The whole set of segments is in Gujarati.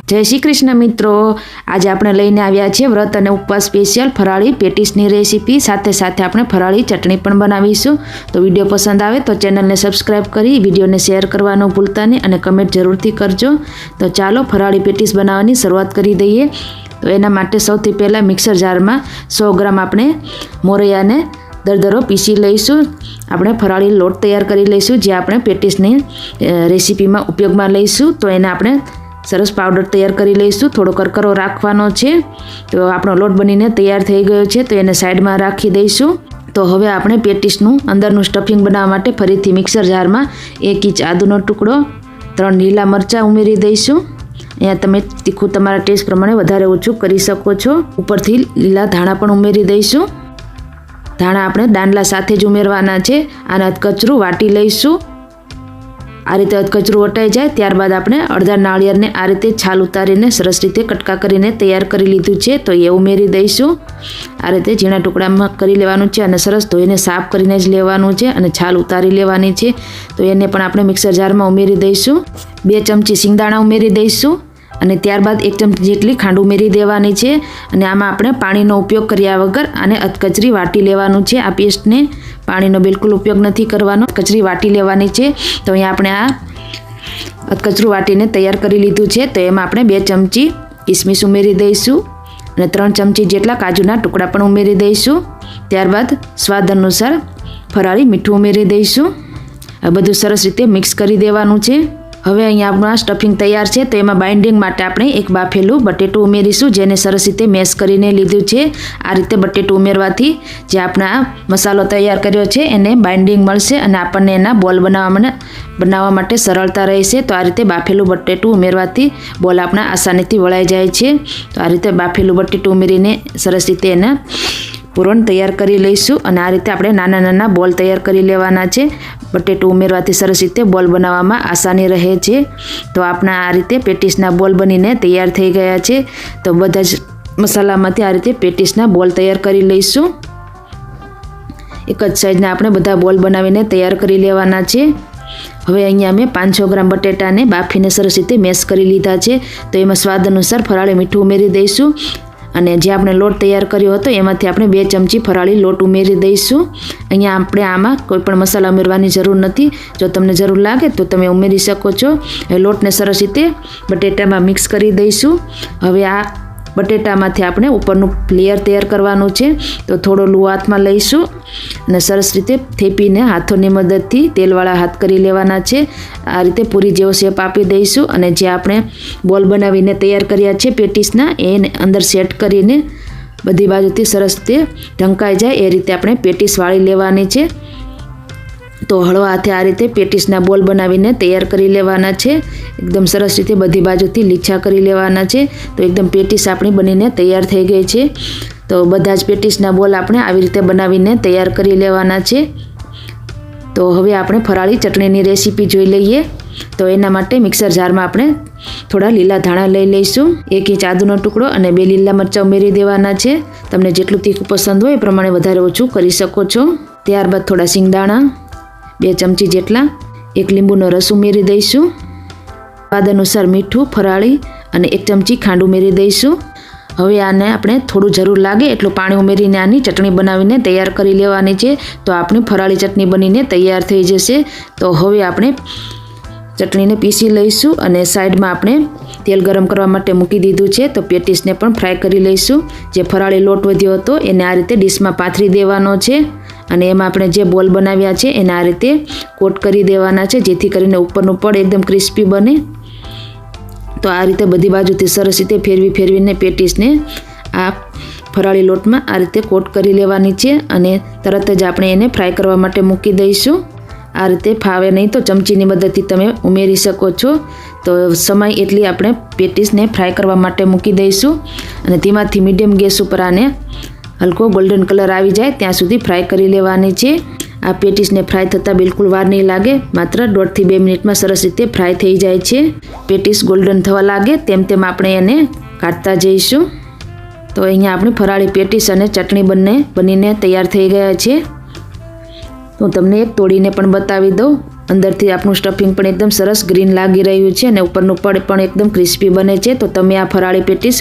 जय श्री कृष्ण मित्रों, आज આપણે લઈને આવ્યા છે વ્રત અને ઉપવાસ સ્પેશિયલ ફરાળી પેટીસની રેસીપી। સાથે સાથે આપણે ફરાળી ચટણી પણ બનાવીશું। તો વિડીયો પસંદ આવે તો ચેનલને સબસ્ક્રાઇબ કરી વિડીયોને શેર કરવાનું ભૂલતા નહીં અને કમેન્ટ જરૂરથી કરજો। તો ચાલો ફરાળી પેટીસ બનાવવાની શરૂઆત કરી દઈએ। તો એના માટે સૌથી પહેલાં મિક્સર જારમાં 100 ગ્રામ આપણે મોરૈયાને દરદરો પીસી લઈશું। આપણે ફરાળી લોટ તૈયાર કરી લઈશું જે આપણે પેટીસની રેસીપીમાં ઉપયોગમાં લઈશું। તો એને આપણે સરસ પાવડર તૈયાર કરી લઈશું। થોડો કરકરો રાખવાનો છે। તો આપણો લોટ બનીને તૈયાર થઈ ગયો છે, તો એને સાઈડમાં રાખી દઈશું। તો હવે આપણે પેટીસનું અંદરનું સ્ટફિંગ બનાવવા માટે ફરીથી મિક્સર જારમાં 1 ઇંચ આદુનો ટુકડો, 3 લીલા મરચાં ઉમેરી દઈશું। અહીંયા તમે તીખું તમારા ટેસ્ટ પ્રમાણે વધારે ઓછું કરી શકો છો। ઉપરથી લીલા ધાણા પણ ઉમેરી દઈશું। ધાણા આપણે દાંડલા સાથે જ ઉમેરવાના છે। આને અધકચરું વાટી લઈશું। આ રીતે અધકચરું વટાઈ જાય ત્યારબાદ આપણે અડધા નાળિયેરને આ રીતે છાલ ઉતારીને સરસ રીતે કટકા કરીને તૈયાર કરી લીધું છે, તો એ ઉમેરી દઈશું। આ રીતે ઝીણા ટુકડામાં કરી લેવાનું છે અને સરસ ધોઈને સાફ કરીને જ લેવાનું છે અને છાલ ઉતારી લેવાની છે। તો એને પણ આપણે મિક્સર જારમાં ઉમેરી દઈશું। 2 ચમચી સિંગદાણા ઉમેરી દઈશું અને ત્યારબાદ 1 ચમચી જેટલી ખાંડ ઉમેરી દેવાની છે। અને આમાં આપણે પાણીનો ઉપયોગ કર્યા વગર આને અધકચરી વાટી લેવાનું છે। આ પેસ્ટને પાણીનો બિલકુલ ઉપયોગ નથી કરવાનો, કચરી વાટી લેવાની છે। તો અહીંયા આપણે આ અધકચરું વાટીને તૈયાર કરી લીધું છે। તો એમાં આપણે 2 ચમચી કિસમિસ ઉમેરી દઈશું અને 3 ચમચી જેટલા કાજુના ટુકડા પણ ઉમેરી દઈશું। ત્યારબાદ સ્વાદ અનુસાર ફરાળી મીઠું ઉમેરી દઈશું। આ બધું સરસ રીતે મિક્સ કરી દેવાનું છે। હવે અહીંયા આપણું આ સ્ટફિંગ તૈયાર છે। તો એમાં બાઇન્ડિંગ માટે આપણે એક બાફેલું બટેટું ઉમેરીશું, જેને સરસ રીતે મેશ કરીને લીધું છે। આ રીતે બટેટું ઉમેરવાથી જે આપણે આ મસાલો તૈયાર કર્યો છે એને બાઇન્ડિંગ મળશે અને આપણને એના બોલ બનાવવા માટે સરળતા રહેશે। તો આ રીતે બાફેલું બટેટું ઉમેરવાથી બોલ આપણા આસાનીથી વળાઈ જાય છે। તો આ રીતે બાફેલું બટેટું ઉમેરીને સરસ રીતે એના પૂરણ તૈયાર કરી લઈશું અને આ રીતે આપણે નાના નાના બોલ તૈયાર કરી લેવાના છે। બટેટું ઉમેરવાથી સરસ રીતે બોલ બનાવવામાં આસાની રહે છે। તો આપણા આ રીતે પેટીસના બોલ બનીને તૈયાર થઈ ગયા છે। તો બધા જ મસાલામાંથી આ રીતે પેટીસના બોલ તૈયાર કરી લઈશું। એક જ સાઈઝના આપણે બધા બોલ બનાવીને તૈયાર કરી લેવાના છે। હવે અહીંયા મેં 500 ગ્રામ બટેટાને બાફીને સરસ રીતે મેશ કરી લીધા છે। તો એમાં સ્વાદ અનુસાર ફરાળી મીઠું ઉમેરી દઈશું અને જે આપણે લોટ તૈયાર કર્યો હતો એમાંથી આપણે 2 ચમચી ફરાળી લોટ ઉમેરી દઈશું। અહીંયા આપણે આમાં કોઈ પણ મસાલા ઉમેરવાની જરૂર નથી, જો તમને જરૂર લાગે તો તમે ઉમેરી શકો છો। લોટને સરસ રીતે બટેટામાં મિક્સ કરી દઈશું। હવે આ બટેટામાંથી આપણે ઉપરનું લેયર તૈયાર કરવાનું છે। તો થોડો લુઓ હાથમાં લઈશું અને સરસ રીતે થેપીને હાથોની મદદથી તેલવાળા હાથ કરી લેવાના છે। આ રીતે પૂરી જેવો શેપ આપી દઈશું અને જે આપણે બોલ બનાવીને તૈયાર કર્યા છે પેટીસના એને અંદર સેટ કરીને બધી બાજુથી સરસ રીતે ઢંકાઈ જાય એ રીતે આપણે પેટીસ વાળી લેવાની છે। તો હળવા હાથે આ રીતે પેટીસના બોલ બનાવીને તૈયાર કરી લેવાના છે। એકદમ સરસ રીતે બધી બાજુથી લીછા કરી લેવાના છે। તો એકદમ પેટીસ આપણી બનીને તૈયાર થઈ ગઈ છે। તો બધા જ પેટીસના બોલ આપણે આવી રીતે બનાવીને તૈયાર કરી લેવાના છે। તો હવે આપણે ફરાળી ચટણીની રેસીપી જોઈ લઈએ। તો એના માટે મિક્સર જારમાં આપણે થોડા લીલા ધાણા લઈ લઈશું, 1 ઇંચ આદુનો ટુકડો અને 2 લીલા મરચાં ઉમેરી દેવાના છે। તમને જેટલું તીખું પસંદ હોય એ પ્રમાણે વધારે ઓછું કરી શકો છો। ત્યારબાદ થોડા સિંગદાણા, 2 ચમચી જેટલા, 1 લીંબુનો રસ ઉમેરી દઈશું। સ્વાદ અનુસાર મીઠું, ફરાળી અને 1 ચમચી ખાંડ ઉમેરી દઈશું। હવે આને આપણે થોડું જરૂર લાગે એટલું પાણી ઉમેરીને આની ચટણી બનાવીને તૈયાર કરી લેવાની છે। તો આપણી ફરાળી ચટણી બનીને તૈયાર થઈ જશે। તો હવે આપણે ચટણીને પીસી લઈશું અને સાઈડમાં આપણે તેલ ગરમ કરવા માટે મૂકી દીધું છે। તો પેટીસને પણ ફ્રાય કરી લઈશું। જે ફરાળી લોટ વધ્યો હતો એને આ રીતે ડીશમાં પાથરી દેવાનો છે અને એમાં આપણે જે બોલ બનાવ્યા છે એને આ રીતે કોટ કરી દેવાના છે, જેથી કરીને ઉપરનું પડ એકદમ ક્રિસ્પી બને। તો આ રીતે બધી બાજુથી સરસ રીતે ફેરવીને પેટીસને આ ફરાળી લોટમાં આ રીતે કોટ કરી લેવાની છે અને તરત જ આપણે એને ફ્રાય કરવા માટે મૂકી દઈશું। આ રીતે ફાવે નહીં તો ચમચીની મદદથી તમે ઉમેરી શકો છો। તો સમય એટલી આપણે પેટીસને ફ્રાય કરવા માટે મૂકી દઈશું અને ધીમાથી મીડિયમ ગેસ ઉપર આને હલકો ગોલ્ડન કલર આવી જાય ત્યાં સુધી ફ્રાય કરી લેવાની છે। આ પેટીસને ફ્રાય થતાં બિલકુલ વાર નહીં લાગે, માત્ર 1.5 થી 2 મિનિટમાં સરસ રીતે ફ્રાય થઈ જાય છે। પેટીસ ગોલ્ડન થવા લાગે તેમ આપણે એને કાઢતા જઈશું। તો અહીંયા આપણી ફરાળી પેટીસ અને ચટણી બંને બનીને તૈયાર થઈ ગયા છે। હું તમને એક તોડીને પણ બતાવી દઉં. અંદરથી આપણું સ્ટફિંગ પણ એકદમ સરસ ગ્રીન લાગી રહ્યું છે અને ઉપરનું પડ પણ એકદમ ક્રિસ્પી બને છે. તો તમે આ ફરાળી પેટીસ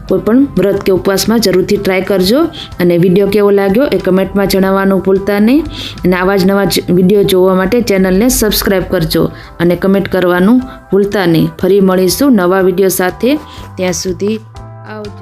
કોઈ પણ વ્રત કે ઉપવાસમાં જરૂરથી ટ્રાય કરજો. અને વિડીયો કેવો લાગ્યો એ કમેન્ટમાં જણાવવાનું ભૂલતા નહીં. અને આવા જ નવા વિડીયો જોવા માટે ચેનલને સબસ્ક્રાઈબ કરજો અને કમેન્ટ કરવાનું ભૂલતા નહીં. ફરી મળીશું નવા વિડીયો સાથે. ત્યાં સુધી આવજો.